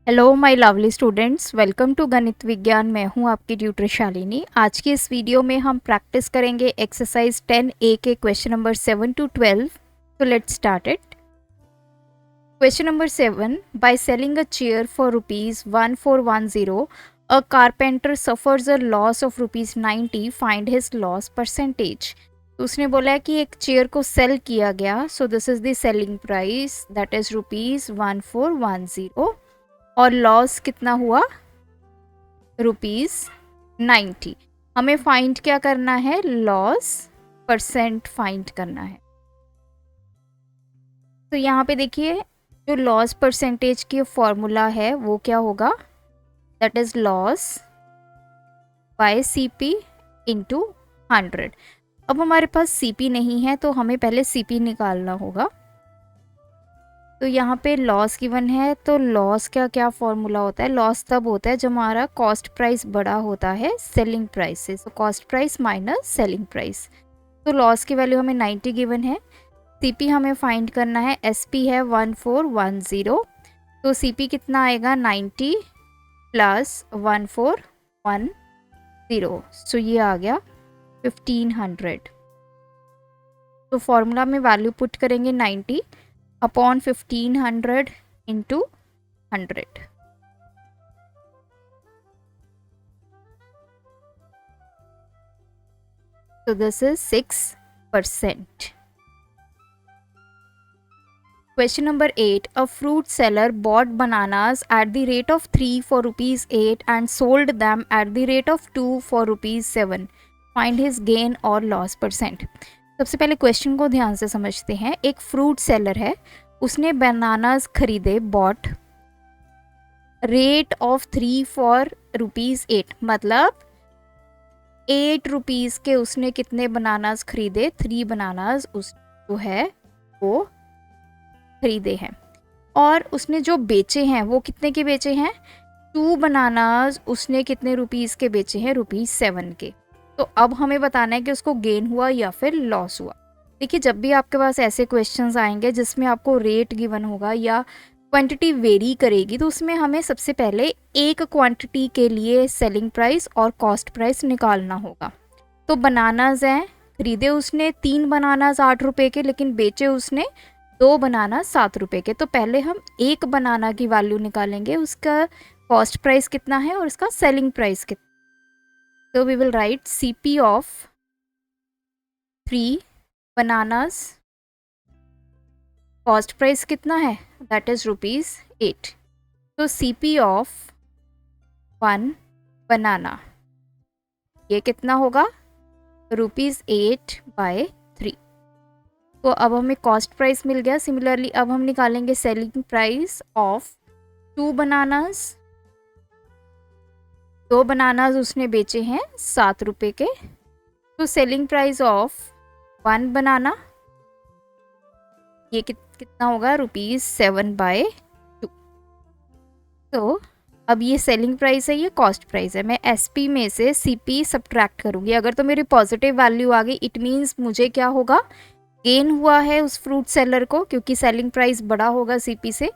Hello my lovely students, welcome to Ganit Vigyan. मैं हूं आपकी ट्यूटर शालिनी। आज की इस वीडियो में हम प्रैक्टिस करेंगे एक्सरसाइज 10A के क्वेश्चन नंबर 7 to 12। तो let's start it. Question number 7, by selling a chair for ₹1410 a carpenter suffers a loss of ₹90। Find his loss percentage. तो उसने बोला है कि एक चेयर को सेल किया गया, so this is the selling price, that is ₹1410, और लॉस कितना हुआ, ₹90। हमें फाइंड क्या करना है, लॉस परसेंट फाइंड करना है। तो यहाँ पे देखिए, जो लॉस परसेंटेज की फॉर्मूला है वो क्या होगा, that is loss by CP into 100। अब हमारे पास सीपी नहीं है तो हमें पहले सीपी निकालना होगा। तो यहाँ पे लॉस गिवन है, तो लॉस का क्या फॉर्मूला होता है, लॉस तब होता है जब हमारा कॉस्ट प्राइस बड़ा होता है सेलिंग प्राइस से। तो cost price minus selling price. तो लॉस की वैल्यू हमें 90 गिवन है। सीपी हमें फाइंड करना है, एसपी है 1410। तो सीपी कितना आएगा, 90 प्लस 1410, सो ये आ गया 1500। तो फॉर्मूला में वैल्यू पुट करेंगे 90 upon 1500 into 100। So this is 6%. Question number 8. A fruit seller bought bananas at the rate of 3 for ₹8 and sold them at the rate of 2 for ₹7. Find his gain or loss percent. सबसे पहले question को ध्यान से समझते हैं। एक fruit seller है, उसने बनानास खरीदे, बॉट, रेट ऑफ 3 फॉर ₹8, मतलब 8 रुपीज़ के उसने कितने बनानास खरीदे, 3 बनानास उस जो है वो खरीदे हैं। और उसने जो बेचे हैं वो कितने के बेचे हैं, 2 बनानास उसने कितने रुपीज़ के बेचे हैं, ₹7 के। तो अब हमें बताना है कि उसको गेन हुआ या फिर लॉस हुआ। देखिए, जब भी आपके पास ऐसे क्वेश्चंस आएंगे जिसमें आपको रेट गिवन होगा या क्वांटिटी वेरी करेगी, तो उसमें हमें सबसे पहले एक क्वांटिटी के लिए सेलिंग प्राइस और कॉस्ट प्राइस निकालना होगा। तो बनानाज हैं, खरीदे उसने 3 बनानाज 8 रुपए के, लेकिन बेचे उसने 2 बनाना 7 रुपए के। तो पहले हम एक बनाना की वैल्यू निकालेंगे, उसका कॉस्ट प्राइस कितना है और उसका सेलिंग प्राइस कितना। तो we will write CP of 3 bananas, cost price कितना है, दैट इज ₹8। तो सीपी ऑफ 1 बनाना ये कितना होगा, ₹8/3। तो अब हमें कॉस्ट प्राइस मिल गया। सिमिलरली अब हम निकालेंगे selling price of 2 bananas. 2 bananas उसने बेचे हैं 7 रुपए के। तो सेलिंग प्राइस ऑफ 1 बनाना ये कितना होगा, ₹7/2। तो अब ये सेलिंग प्राइस है, ये कॉस्ट प्राइस है। मैं एसपी में से सीपी सब्ट्रैक्ट करूंगी। अगर तो मेरी पॉजिटिव वैल्यू आ गई, इट मीन्स मुझे क्या होगा, गेन हुआ है उस फ्रूट सेलर को, क्योंकि सेलिंग प्राइस बड़ा होगा सीपी से।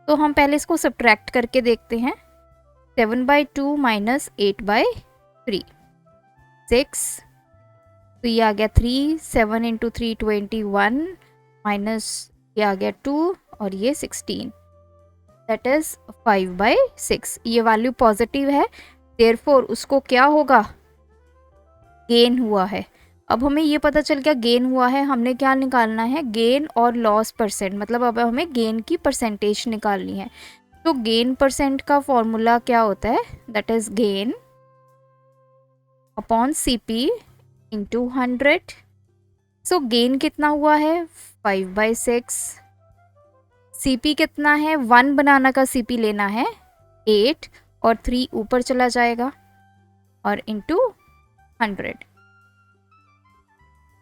तो हम पहले इसको सब्ट्रैक्ट करके देखते हैं। 7/2 माइनस 8/3, 6। तो ये आ गया 3, 7 इंटू 3 21, माइनस ये आ गया 2 और ये 16, दैट इज 5/6। ये वैल्यू पॉजिटिव है, देयरफॉर उसको क्या होगा, गेन हुआ है। अब हमें ये पता चल गया गेन हुआ है, हमने क्या निकालना है, गेन और लॉस परसेंट, मतलब अब हमें गेन की परसेंटेज निकालनी है। तो गेन परसेंट का फॉर्मूला क्या होता है, that is gain upon CP into 100। So gain कितना हुआ है, 5/6। सीपी कितना है, 1 बनाना का सीपी लेना है 8 और 3 ऊपर चला जाएगा और इंटू 100,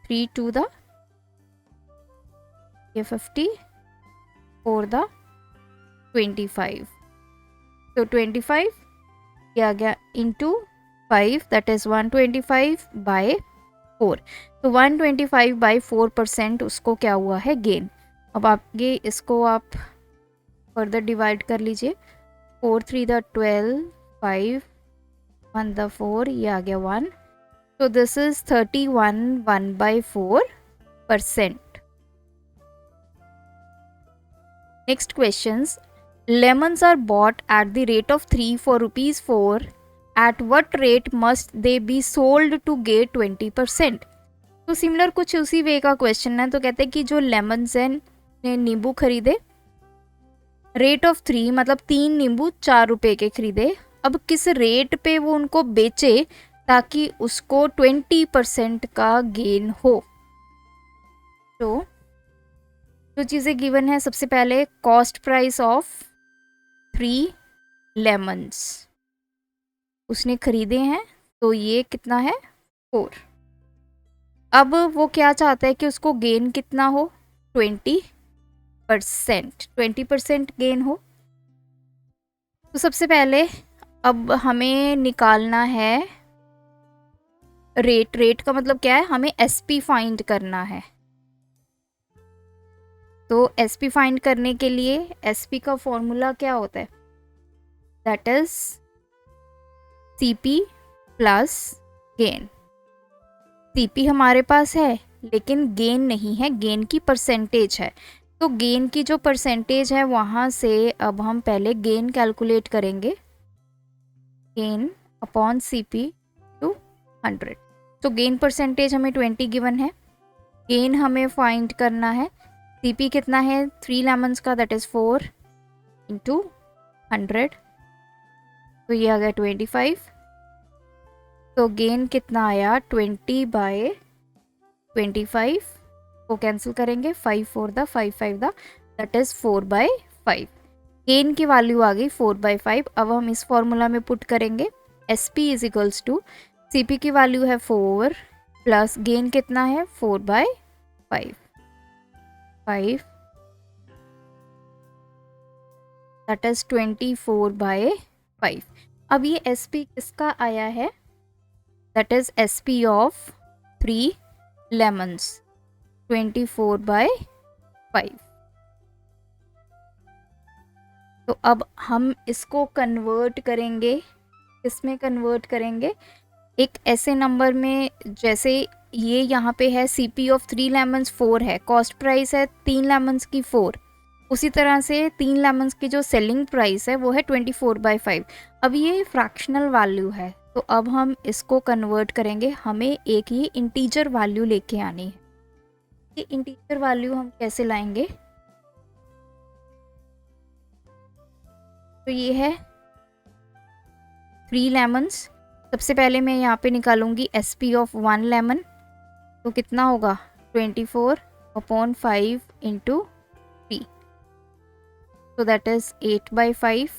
3 to the ये 50 4 the 25। तो 25 ये आ गया इंटू 5, दैट इज 125/4। तो 125/4% उसको क्या हुआ है, गेन। अब आगे इसको आप फर्दर डिवाइड कर लीजिए। 4 3 द 12, 5 1 द 4, ये आ गया 1. तो this is 31 1/4%. Next questions. Lemons are bought at the rate of 3 for rupees 4. At what rate must they be sold to get 20%? तो सिमिलर कुछ उसी वे का क्वेश्चन है. तो कहते हैं कि जो लेमन्स हैं ने नींबू खरीदे, रेट ऑफ 3 मतलब 3 नींबू 4 रुपए के खरीदे. अब किस रेट पे वो उनको बेचे ताकि उसको 20% का गेन हो. तो जो चीज़ें गिवन है, सबसे पहले कॉस्ट प्राइस ऑफ 3 लेमन्स उसने खरीदे हैं, तो ये कितना है 4. अब वो क्या चाहता है कि उसको गेन कितना हो 20% गेन हो. तो सबसे पहले अब हमें निकालना है रेट का मतलब क्या है, हमें एसपी फाइंड करना है. तो एसपी फाइंड करने के लिए एसपी का फॉर्मूला क्या होता है, that is CP plus gain. CP हमारे पास है लेकिन गेन नहीं है, गेन की परसेंटेज है. तो गेन की जो परसेंटेज है वहाँ से अब हम पहले गेन कैलकुलेट करेंगे. Gain upon CP to 100. तो गेन परसेंटेज हमें 20 गिवन है. गेन हमें फाइंड करना है. सीपी कितना है 3 लेमन्स का, दैट इज़ 4 इंटू 100. तो ये आ गया 25. तो गेन कितना आया 20/25 को कैंसिल करेंगे. 5 4 the 5 5 the, that is 4/5. Gain की वैल्यू आ गई 4/5. अब हम इस फॉर्मूला में पुट करेंगे. S P is equals to C P की वैल्यू है 4 प्लस गेन कितना है 4/5 दैट इज 24/5. अब ये एस पी किसका आया है, that is S P of 3 lemons 24/5. तो अब हम इसको कन्वर्ट करेंगे, किसमें कन्वर्ट करेंगे, एक ऐसे नंबर में जैसे ये यहाँ पे है सीपी ऑफ 3 लेमन्स 4 है, कॉस्ट प्राइस है 3 लेमन्स की 4. उसी तरह से 3 लेमन्स की जो सेलिंग प्राइस है वो है 24/5. अब ये फ्रैक्शनल वैल्यू है, तो अब हम इसको कन्वर्ट करेंगे. हमें एक ये इंटीजर वैल्यू लेके आनी है. ये इंटीजर वैल्यू हम कैसे लाएंगे, तो ये है 3 लेमन्स. सबसे पहले मैं यहाँ पे निकालूंगी एस पी ऑफ 1 लेमन. तो कितना होगा 24/5 इंटू 3, तो दैट इज़ 8/5.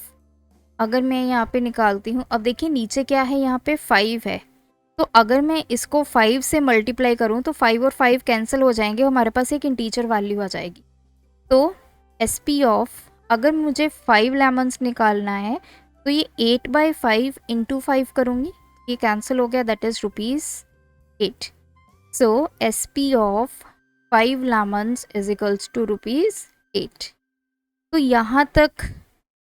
अगर मैं यहाँ पे निकालती हूँ, अब देखिए नीचे क्या है, यहाँ पे 5 है. तो अगर मैं इसको 5 से मल्टीप्लाई करूँ तो 5 और 5 कैंसिल हो जाएंगे, हमारे पास एक इंटीजर वैल्यू आ जाएगी. तो एस पी ऑफ, अगर मुझे 5 लेमन्स निकालना है तो ये 8/5 इंटू 5 करूँगी, ये कैंसिल हो गया, that is ₹8. So S P of 5 lemons is equals to ₹8. तो यहाँ तक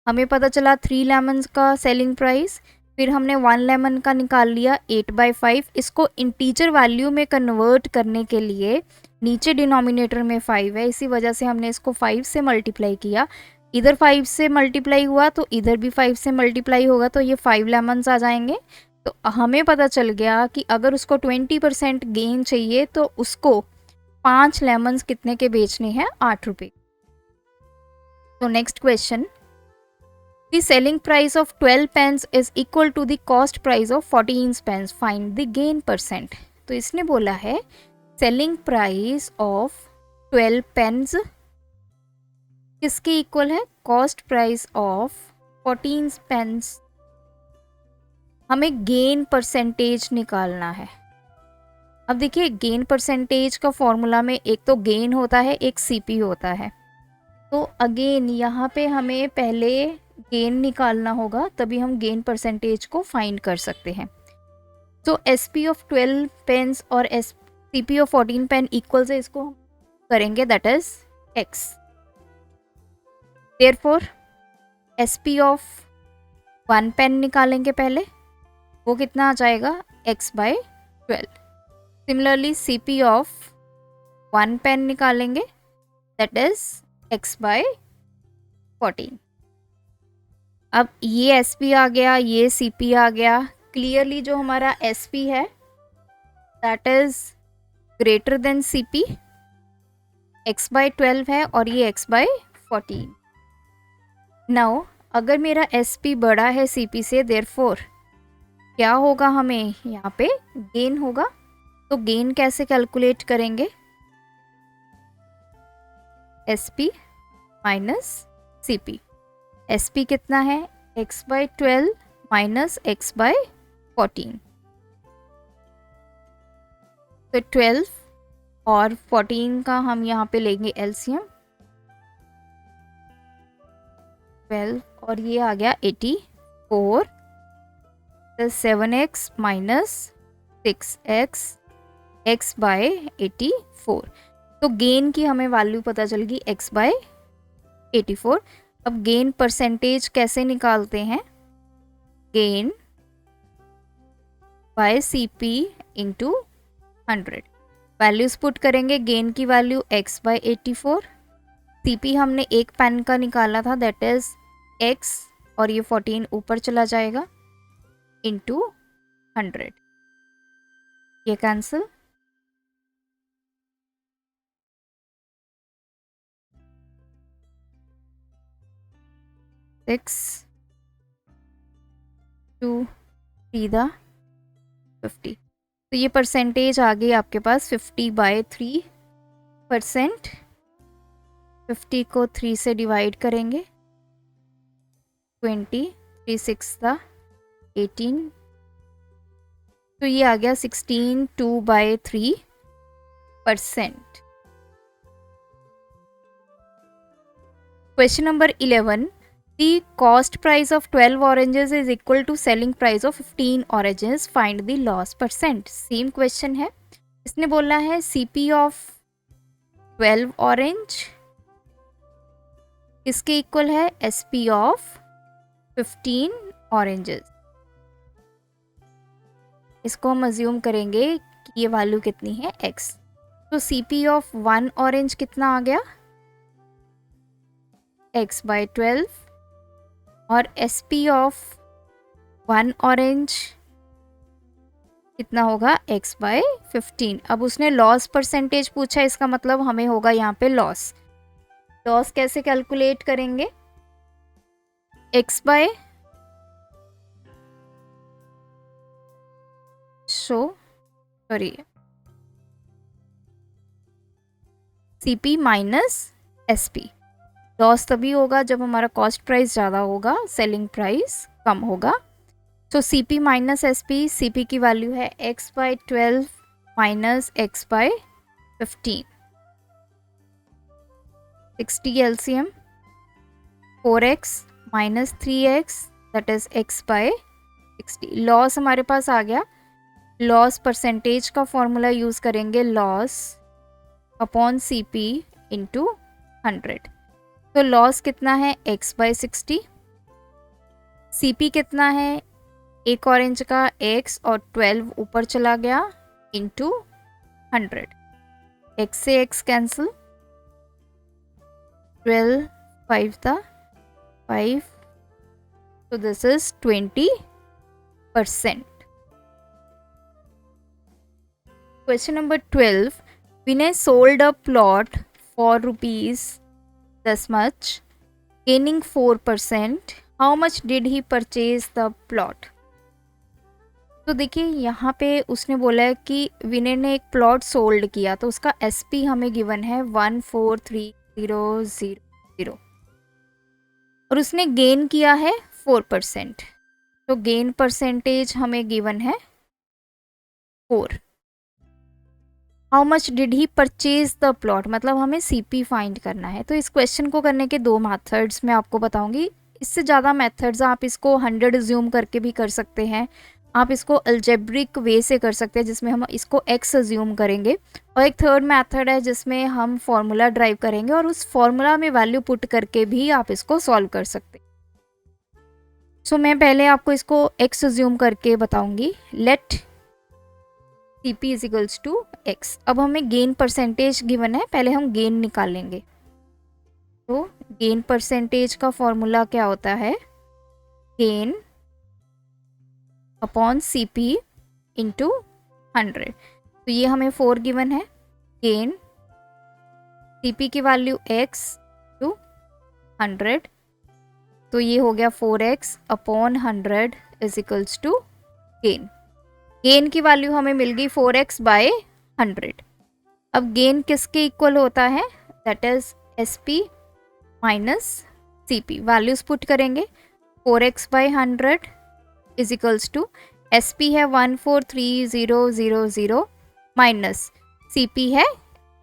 हमें पता चला 3 लेमन्स का सेलिंग प्राइस. फिर हमने 1 लेमन का निकाल लिया 8/5. इसको इंटीजर वैल्यू में कन्वर्ट करने के लिए नीचे डिनोमिनेटर में 5 है, इसी वजह से हमने इसको 5 से मल्टीप्लाई किया. इधर 5 से मल्टीप्लाई हुआ तो इधर भी 5 से मल्टीप्लाई होगा, तो ये 5 लेमन्स आ जाएंगे. तो हमें पता चल गया कि अगर उसको 20% गेन चाहिए तो उसको 5 लेमन्स कितने के बेचने हैं, 8 रुपये. तो next question, the selling price of 12 pens is equal to the cost price of 14 pens, find the gain %. तो इसने बोला है सेलिंग प्राइस ऑफ 12 पेन्स किसके इक्वल है, कॉस्ट प्राइस ऑफ 14 पेन्स. हमें गेन परसेंटेज निकालना है. अब देखिए गेन परसेंटेज का फॉर्मूला में एक तो गेन होता है, एक सीपी होता है. तो अगेन यहाँ पे हमें पहले गेन निकालना होगा, तभी हम गेन परसेंटेज को फाइंड कर सकते हैं. तो एस पी ऑफ 12 पेन्स और C P of 14 pen equal से इसको हम करेंगे, that is X. Therefore S P of 1 pen निकालेंगे पहले, वो कितना आ जाएगा x/12। Similarly CP of 1 pen निकालेंगे, दैट इज x/14। अब ये SP आ गया, ये CP आ गया। क्लियरली जो हमारा SP है that is greater than CP, x/12 है और ये x/14। नाउ अगर मेरा SP बड़ा है CP से, देयरफॉर क्या होगा, हमें यहाँ पे गेन होगा। तो गेन कैसे कैलकुलेट करेंगे, SP माइनस CP। SP कितना है, x/12 माइनस x/14। तो 12 और 14 का हम यहाँ पे लेंगे LCM, 12 और ये आ गया 84 plus 7x minus 6x x/84। तो गेन की हमें वैल्यू पता चल गई x/84। अब गेन परसेंटेज कैसे निकालते हैं, gain by CP into 100। Values put करेंगे, गेन की वैल्यू x/84, CP हमने एक पेन का निकाला था दैट इज x और ये 14 ऊपर चला जाएगा इंटू 100, ये कैंसिल। सिक्स 2 3 50। तो ये परसेंटेज आ गई आपके पास 50/3%। 50 को 3 से डिवाइड करेंगे, 20 3 6 18। तो ये आ गया 16 2/3%। Question number 11, the cost price of 12 oranges is equal to selling price of 15 oranges, find the loss percent। Same question है, इसने बोला है CP ऑफ 12 ऑरेंज इसके इक्वल है SP ऑफ 15 ऑरेंजेस। इसको हम अज्यूम करेंगे कि ये वैल्यू कितनी है x। तो CP ऑफ 1 ऑरेंज कितना आ गया, x/12 और SP ऑफ 1 ऑरेंज कितना होगा, x/15। अब उसने लॉस परसेंटेज पूछा, इसका मतलब हमें होगा यहाँ पे लॉस। लॉस कैसे कैलकुलेट करेंगे, CP माइनस SP। लॉस तभी होगा जब हमारा कॉस्ट प्राइस ज़्यादा होगा, सेलिंग प्राइस कम होगा। तो CP माइनस SP, CP की वैल्यू है x/12 minus x/15। 60 LCM, 4x minus 3x that is x/60। Loss हमारे पास आ गया। लॉस परसेंटेज का फॉर्मूला यूज़ करेंगे, लॉस अपॉन CP इंटू 100। तो लॉस कितना है, x/60। CP कितना है, एक ऑरेंज का x और 12 ऊपर चला गया इंटू 100। x से x कैंसिल, 12 5 था 5, तो this is 20%। Question number 12, Vinay sold a plot for rupees this much, gaining 4%. How much did he purchase the plot? तो देखिए यहाँ पे उसने बोला है कि विनय ने एक प्लॉट सोल्ड किया, तो उसका SP हमें गिवन है 143,000 और उसने गेन किया है 4%। तो गेन परसेंटेज हमें गिवन है 4। How much did he purchase the plot, मतलब हमें CP फाइंड करना है। तो इस क्वेश्चन को करने के 2 मेथड्स मैं आपको बताऊंगी। इससे ज़्यादा मेथड्स आप इसको 100 अज्यूम करके भी कर सकते हैं, आप इसको अलजेब्रिक वे से कर सकते हैं जिसमें हम इसको x अज्यूम करेंगे, और एक थर्ड मेथड है जिसमें हम फॉर्मूला ड्राइव करेंगे और उस फॉर्मूला में वैल्यू पुट करके भी आप इसको सॉल्व कर सकते हैं। सो मैं पहले आपको इसको x अज्यूम करके बताऊंगी। Let CP is equals to x। अब हमें गेन परसेंटेज गिवन है, पहले हम गेन निकालेंगे। तो गेन परसेंटेज का फॉर्मूला क्या होता है, गेन अपॉन CP इंटू 100। तो ये हमें 4 गिवन है। गेन CP की वैल्यू x टू 100, तो ये हो गया 4x upon 100 is equals to gain. Gain की वैल्यू हमें मिल गई 4x बाय 100। अब गेन किसके इक्वल होता है, that is SP minus CP। Values put करेंगे, 4x by 100 is equals to SP है 143000 माइनस CP है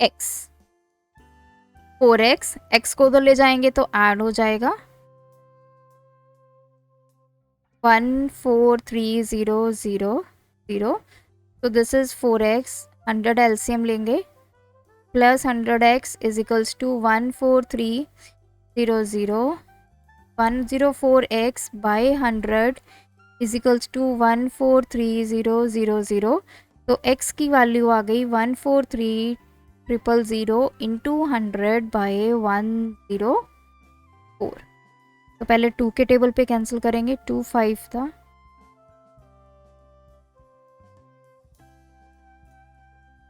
x। 4x, x को उधर ले जाएंगे तो ऐड हो जाएगा 14300। तो दिस इज 4x, 100 एलसीएम लेंगे, plus 100x is equals to 14300। 104x by 100 is equals to 14300। तो x की वैल्यू आ गई 14300 इंटू 100 बाय 104। तो पहले 2 के टेबल पे कैंसिल करेंगे, 2 5 था,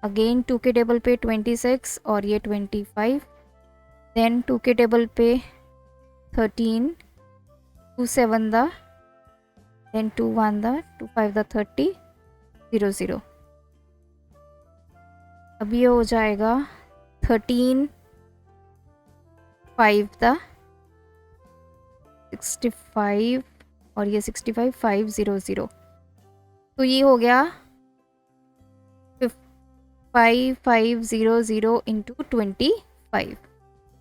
अगेन 2 के टेबल पे 26 और ये 25, देन 2 के टेबल पे 13, 2 7 दा, देन 2 1 दा, 2 5 दा 30, 0 0। अब ये हो जाएगा 13 5 दा 65 और ये 65 500। तो ये हो गया 5500 इंटू 25।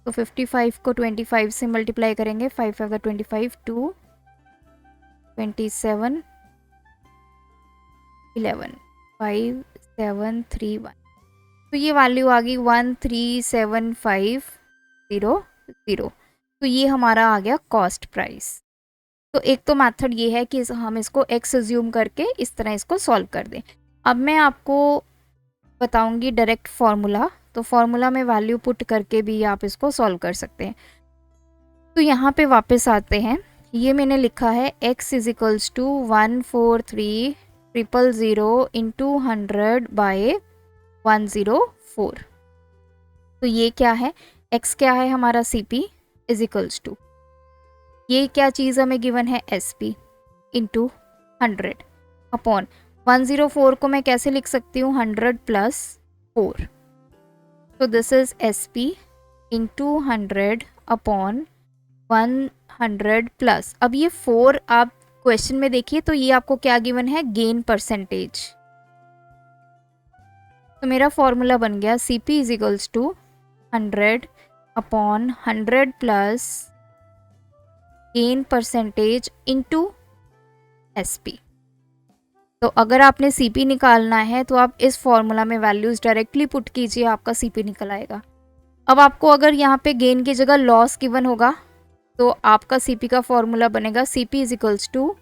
तो 55 को 25 से मल्टीप्लाई करेंगे, 5 5 का 25, 2 27 11 5 7 3 1। तो ये वैल्यू आ गई 13750। तो ये हमारा आ गया कॉस्ट प्राइस। तो एक तो मेथड ये है कि हम इसको x अज्यूम करके इस तरह इसको सॉल्व कर दें। अब मैं आपको बताऊंगी डायरेक्ट फार्मूला, तो फार्मूला में वैल्यू पुट करके भी आप इसको सॉल्व कर सकते हैं। तो यहाँ पे वापस आते हैं, ये मैंने लिखा है x is equals to 14300 into 100 by 104। तो ये क्या है, x क्या है हमारा CP इज इक्वल्स टू, ये क्या चीज़ हमें गिवन है SP इंटू 100 अपॉन 104 को मैं कैसे लिख सकती हूँ 100 प्लस 4। तो this is SP into 100 upon 100 plus, अब ये 4 आप क्वेश्चन में देखिए तो ये आपको क्या गिवन है, गेन परसेंटेज। तो मेरा फॉर्मूला बन गया CP is equals to 100 upon 100 plus gain percentage into SP। तो अगर आपने CP निकालना है तो आप इस फॉर्मूला में वैल्यूज डायरेक्टली पुट कीजिए, आपका CP निकल आएगा। अब आपको अगर यहाँ पे गेन की जगह लॉस गिवन होगा तो आपका CP का फॉर्मूला बनेगा CP is equals to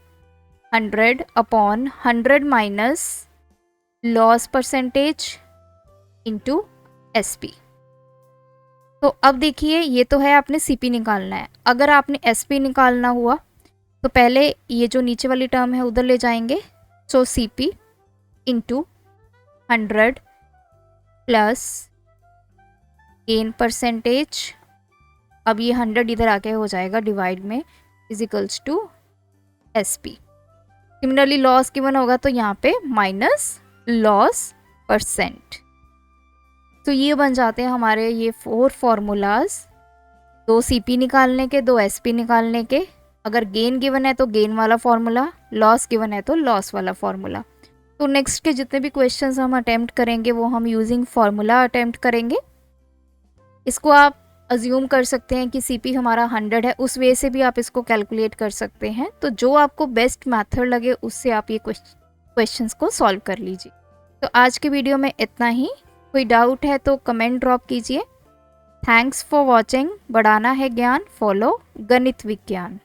100 upon 100 minus loss percentage into SP। तो अब देखिए ये तो है आपने CP निकालना है, अगर आपने SP निकालना हुआ तो पहले ये जो नीचे वाली टर्म है उधर ले जाएंगे। So CP into 100 plus gain percentage, अब ये 100 इधर आके हो जाएगा डिवाइड में, is equals to SP। Similarly loss given होगा तो यहाँ पे माइनस लॉस परसेंट। तो ये बन जाते हैं हमारे ये 4 फार्मूलाज, 2 CP निकालने के, 2 SP निकालने के। अगर गेन गिवन है तो गेन वाला फार्मूला, लॉस गिवन है तो लॉस वाला फार्मूला। तो नेक्स्ट के जितने भी क्वेश्चंस हम अटेम्प्ट करेंगे वो हम यूजिंग फार्मूला अटेम्प्ट करेंगे। इसको आप अज्यूम कर सकते हैं कि CP हमारा 100 है, उस वे से भी आप इसको कैलकुलेट कर सकते हैं। तो जो आपको बेस्ट मेथड लगे उससे आप ये क्वेश्चंस को सॉल्व कर लीजिए। तो आज के वीडियो में इतना ही, कोई डाउट है तो कमेंट ड्रॉप कीजिए। Thanks for watching. बढ़ाना है ज्ञान, फॉलो गणित विज्ञान।